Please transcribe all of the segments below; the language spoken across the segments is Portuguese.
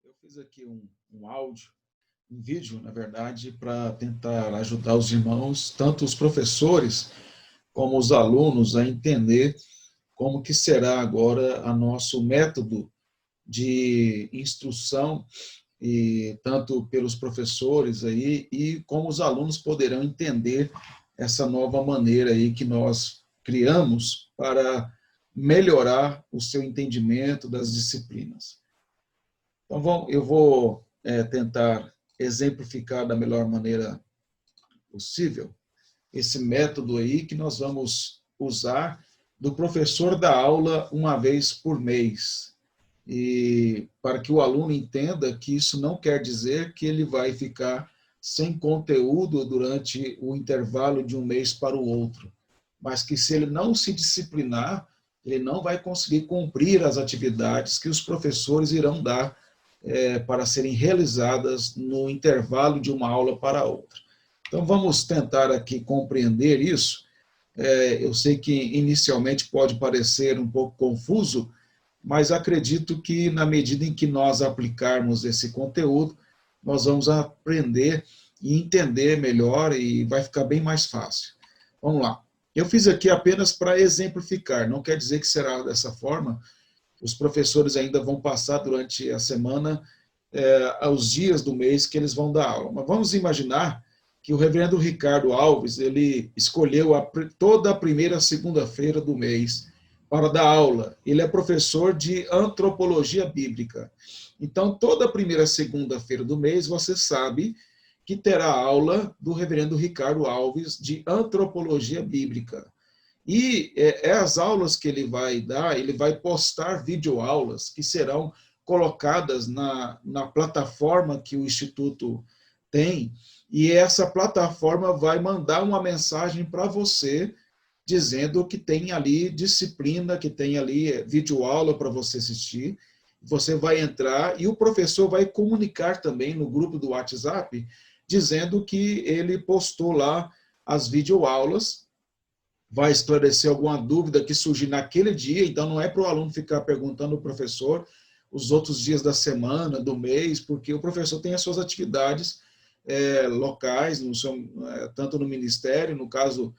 Eu fiz aqui um áudio, um vídeo, na verdade, para tentar ajudar os irmãos, tanto os professores como os alunos, a entender como que será agora a nosso método de instrução, e tanto pelos professores aí, e como os alunos poderão entender essa nova maneira aí que nós criamos para melhorar o seu entendimento das disciplinas. Então, eu vou tentar exemplificar da melhor maneira possível esse método aí que nós vamos usar do professor da aula uma vez por mês. E para que o aluno entenda que isso não quer dizer que ele vai ficar sem conteúdo durante o intervalo de um mês para o outro, mas que se ele não se disciplinar, ele não vai conseguir cumprir as atividades que os professores irão dar para serem realizadas no intervalo de uma aula para outra. Então, vamos tentar aqui compreender isso. Eu sei que inicialmente pode parecer um pouco confuso, mas acredito que na medida em que nós aplicarmos esse conteúdo, nós vamos aprender e entender melhor e vai ficar bem mais fácil. Vamos lá. Eu fiz aqui apenas para exemplificar, não quer dizer que será dessa forma. Os professores ainda vão passar durante a semana aos dias do mês que eles vão dar aula. Mas vamos imaginar que o reverendo Ricardo Alves, ele escolheu toda a primeira segunda-feira do mês para dar aula. Ele é professor de antropologia bíblica. Então, toda a primeira segunda-feira do mês, você sabe que terá aula do reverendo Ricardo Alves de antropologia bíblica. E as aulas que ele vai dar, ele vai postar videoaulas que serão colocadas na plataforma que o Instituto tem, e essa plataforma vai mandar uma mensagem para você, dizendo que tem ali disciplina, que tem ali videoaula para você assistir. Você vai entrar e o professor vai comunicar também no grupo do WhatsApp, dizendo que ele postou lá as videoaulas, vai esclarecer alguma dúvida que surgir naquele dia, então não é para o aluno ficar perguntando ao professor os outros dias da semana, do mês, porque o professor tem as suas atividades locais, tanto no ministério, no caso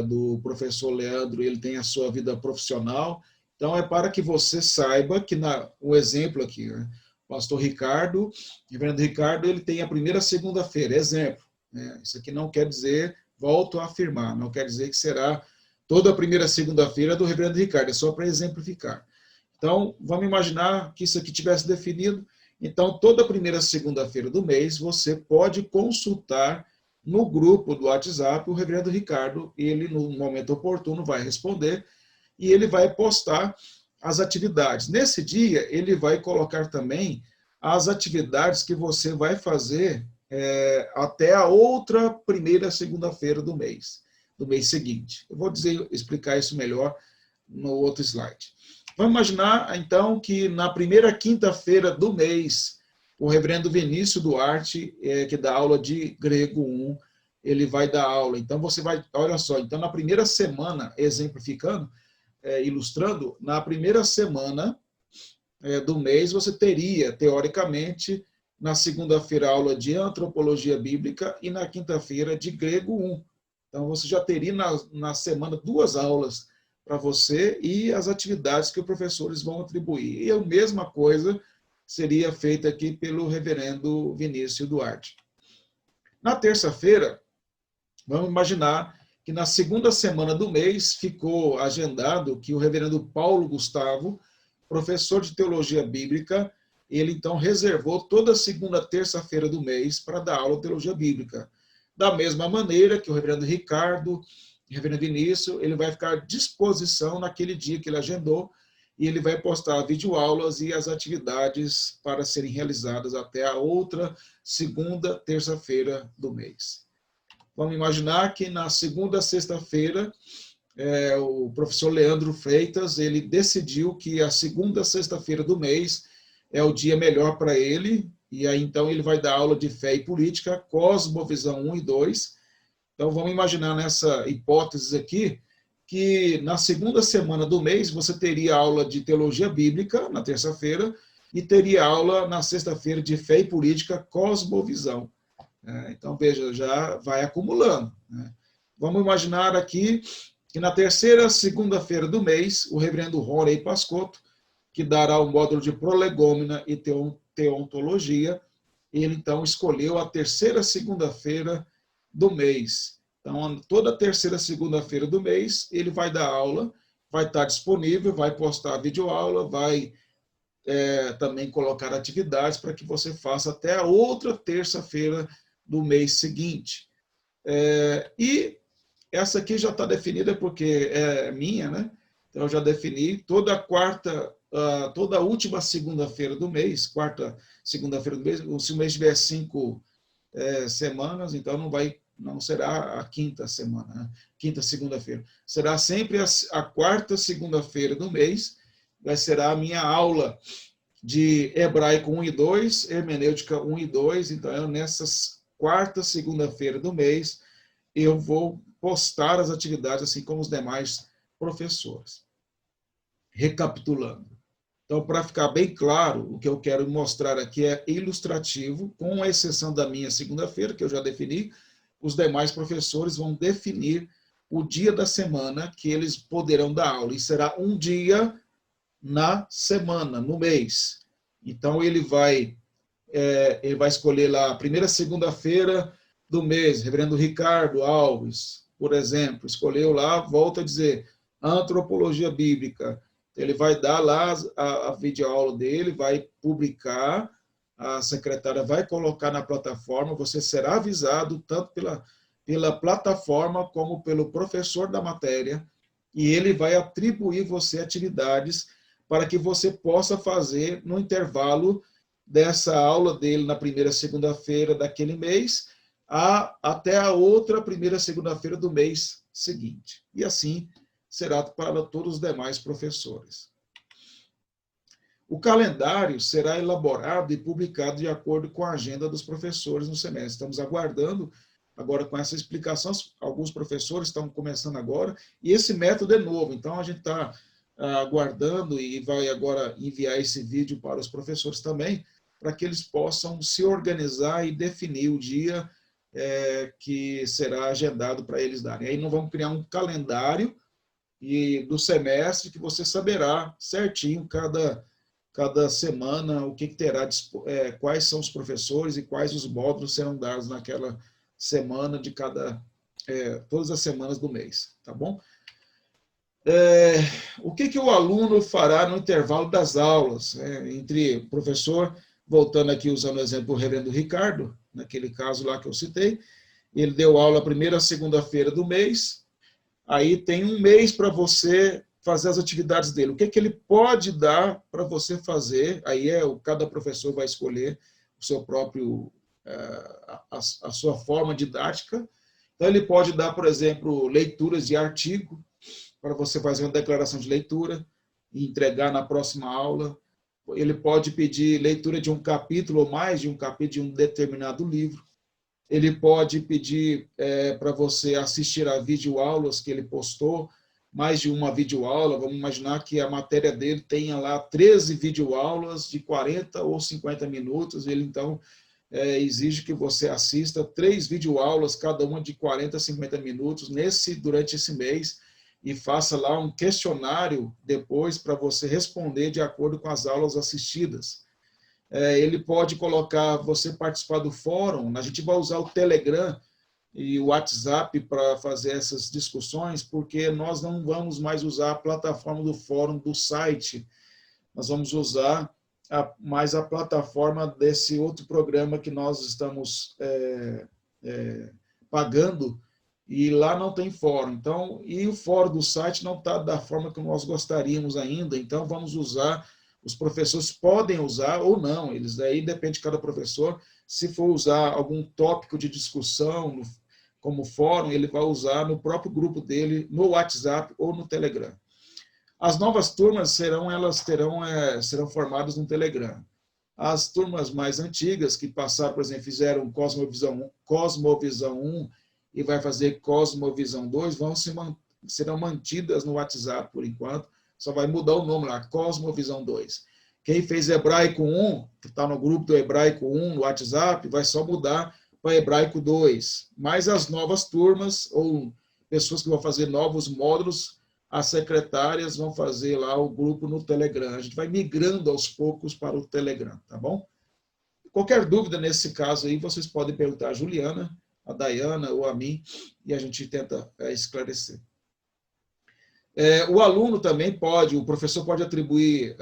do professor Leandro, ele tem a sua vida profissional, então é para que você saiba que, o exemplo aqui, né, o pastor Ricardo, reverendo Ricardo, ele tem a primeira segunda-feira, exemplo, né, isso aqui não quer dizer, volto a afirmar, não quer dizer que será toda a primeira segunda-feira do reverendo Ricardo, é só para exemplificar. Então, vamos imaginar que isso aqui tivesse definido. Então, toda primeira segunda-feira do mês, você pode consultar no grupo do WhatsApp o reverendo Ricardo, ele, no momento oportuno, vai responder e ele vai postar as atividades. Nesse dia, ele vai colocar também as atividades que você vai fazer até a outra primeira segunda-feira do mês seguinte. Eu vou explicar isso melhor no outro slide. Vamos imaginar, então, que na primeira quinta-feira do mês, o reverendo Vinícius Duarte, que dá aula de grego 1, ele vai dar aula. Então, você vai, olha só, então na primeira semana, exemplificando, ilustrando, na primeira semana do mês, você teria, teoricamente, na segunda-feira, aula de antropologia bíblica e na quinta-feira de grego 1. Então, você já teria na semana 2 aulas para você e as atividades que os professores vão atribuir. E a mesma coisa seria feita aqui pelo reverendo Vinícius Duarte. Na terça-feira, vamos imaginar que na segunda semana do mês ficou agendado que o reverendo Paulo Gustavo, professor de teologia bíblica, ele então reservou toda a segunda terça-feira do mês para dar aula de teologia bíblica. Da mesma maneira que o reverendo Ricardo, reverendo Vinícius, ele vai ficar à disposição naquele dia que ele agendou e ele vai postar videoaulas e as atividades para serem realizadas até a outra segunda terça-feira do mês. Vamos imaginar que na segunda sexta-feira, o professor Leandro Freitas, ele decidiu que a segunda sexta-feira do mês é o dia melhor para ele, e aí então ele vai dar aula de fé e política, Cosmovisão 1 e 2. Então, vamos imaginar nessa hipótese aqui, que na segunda semana do mês você teria aula de teologia bíblica, na terça-feira, e teria aula na sexta-feira de Fé e Política, Cosmovisão. Então, veja, já vai acumulando. Vamos imaginar aqui que na terceira segunda-feira do mês, o reverendo Rony Pascotto, que dará o módulo de prolegômena e teontologia, ele então escolheu a terceira segunda-feira do mês. Então, toda terceira segunda-feira do mês, ele vai dar aula, vai estar disponível, vai postar a videoaula, vai também colocar atividades para que você faça até a outra terça-feira do mês seguinte. E essa aqui já está definida porque é minha, né? Então, eu já defini toda a última segunda-feira do mês, quarta segunda-feira do mês, se o mês tiver 5 semanas, então não será a quinta semana, né? Quinta segunda-feira. Será sempre a quarta segunda-feira do mês, será a minha aula de hebraico 1 e 2, hermenêutica 1 e 2, então nessas quarta segunda-feira do mês, eu vou postar as atividades, assim como os demais professores. Recapitulando. Então, para ficar bem claro, o que eu quero mostrar aqui é ilustrativo, com exceção da minha segunda-feira, que eu já defini, os demais professores vão definir o dia da semana que eles poderão dar aula, e será um dia na semana, no mês. Então, ele vai escolher lá a primeira segunda-feira do mês, reverendo Ricardo Alves, por exemplo, escolheu lá, volta a dizer, antropologia bíblica. Ele vai dar lá a videoaula dele, vai publicar, a secretária vai colocar na plataforma, você será avisado tanto pela plataforma como pelo professor da matéria, e ele vai atribuir você atividades para que você possa fazer no intervalo dessa aula dele na primeira segunda-feira daquele mês, até a outra primeira segunda-feira do mês seguinte. E assim será para todos os demais professores. O calendário será elaborado e publicado de acordo com a agenda dos professores no semestre. Estamos aguardando, agora com essa explicação, alguns professores estão começando agora, e esse método é novo, então a gente está aguardando e vai agora enviar esse vídeo para os professores também, para que eles possam se organizar e definir o dia que será agendado para eles darem. Aí nós vamos criar um calendário do semestre que você saberá certinho cada semana o que terá, quais são os professores e quais os módulos serão dados naquela semana de todas as semanas do mês, tá bom? O que o aluno fará no intervalo das aulas? Entre professor, voltando aqui usando o exemplo do reverendo Ricardo, naquele caso lá que eu citei, ele deu aula a primeira segunda-feira do mês, aí tem um mês para você fazer as atividades dele. O que ele pode dar para você fazer? Aí cada professor vai escolher o seu próprio, a sua forma didática. Então, ele pode dar, por exemplo, leituras de artigo, para você fazer uma declaração de leitura e entregar na próxima aula. Ele pode pedir leitura de um capítulo ou mais de um capítulo de um determinado livro. Ele pode pedir para você assistir a videoaulas que ele postou, mais de uma videoaula. Vamos imaginar que a matéria dele tenha lá 13 videoaulas de 40 ou 50 minutos. Ele, então, exige que você assista 3 videoaulas, cada uma de 40 a 50 minutos, durante esse mês, e faça lá um questionário depois para você responder de acordo com as aulas assistidas. Ele pode colocar você participar do fórum, a gente vai usar o Telegram e o WhatsApp para fazer essas discussões, porque nós não vamos mais usar a plataforma do fórum do site, nós vamos usar mais a plataforma desse outro programa que nós estamos pagando, e lá não tem fórum. Então, e o fórum do site não está da forma que nós gostaríamos ainda, então vamos usar, os professores podem usar ou não, eles aí depende de cada professor, se for usar algum tópico de discussão como fórum, ele vai usar no próprio grupo dele, no WhatsApp ou no Telegram. As novas turmas serão formadas no Telegram. As turmas mais antigas, que passaram, por exemplo, fizeram Cosmovisão 1 e vai fazer Cosmovisão 2, serão mantidas no WhatsApp por enquanto, só vai mudar o nome lá, Cosmovisão 2. Quem fez Hebraico 1, que está no grupo do Hebraico 1 no WhatsApp, vai só mudar para Hebraico 2. Mas as novas turmas, ou pessoas que vão fazer novos módulos, as secretárias vão fazer lá o grupo no Telegram. A gente vai migrando aos poucos para o Telegram, tá bom? Qualquer dúvida nesse caso aí, vocês podem perguntar a Juliana, a Dayana ou a mim, e a gente tenta esclarecer. O aluno também pode, o professor pode atribuir,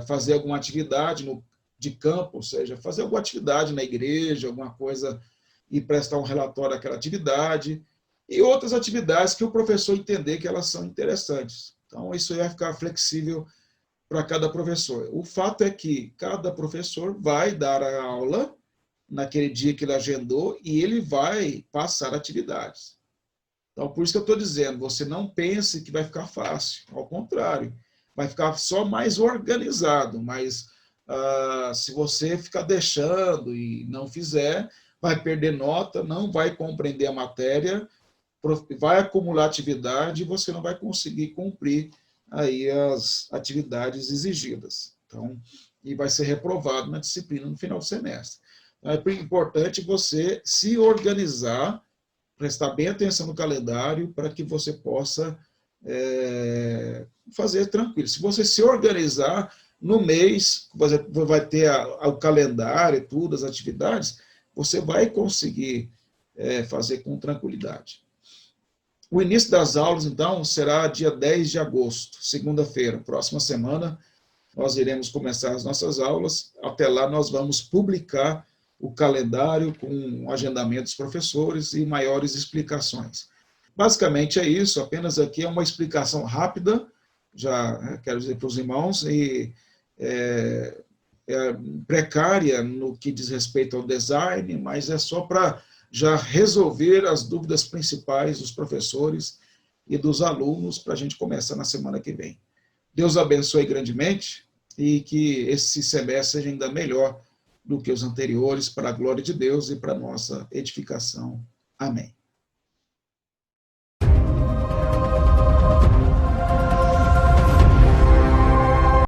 fazer alguma atividade de campo, ou seja, fazer alguma atividade na igreja, alguma coisa, e prestar um relatório daquela atividade, e outras atividades que o professor entender que elas são interessantes. Então, isso vai ficar flexível para cada professor. O fato é que cada professor vai dar a aula naquele dia que ele agendou e ele vai passar atividades. Então, por isso que eu estou dizendo, você não pense que vai ficar fácil, ao contrário, vai ficar só mais organizado, mas se você ficar deixando e não fizer, vai perder nota, não vai compreender a matéria, vai acumular atividade e você não vai conseguir cumprir aí as atividades exigidas. Então, e vai ser reprovado na disciplina no final do semestre. Então, é importante você se organizar, prestar bem atenção no calendário para que você possa fazer tranquilo. Se você se organizar no mês, você vai ter o calendário e tudo, as atividades, você vai conseguir fazer com tranquilidade. O início das aulas, então, será dia 10 de agosto, segunda-feira. Próxima semana, nós iremos começar as nossas aulas. Até lá, nós vamos publicar o calendário com o agendamento dos professores e maiores explicações. Basicamente é isso, apenas aqui é uma explicação rápida, já quero dizer para os irmãos, e precária no que diz respeito ao design, mas é só para já resolver as dúvidas principais dos professores e dos alunos para a gente começar na semana que vem. Deus abençoe grandemente e que esse semestre seja ainda melhor do que os anteriores, para a glória de Deus e para a nossa edificação. Amém.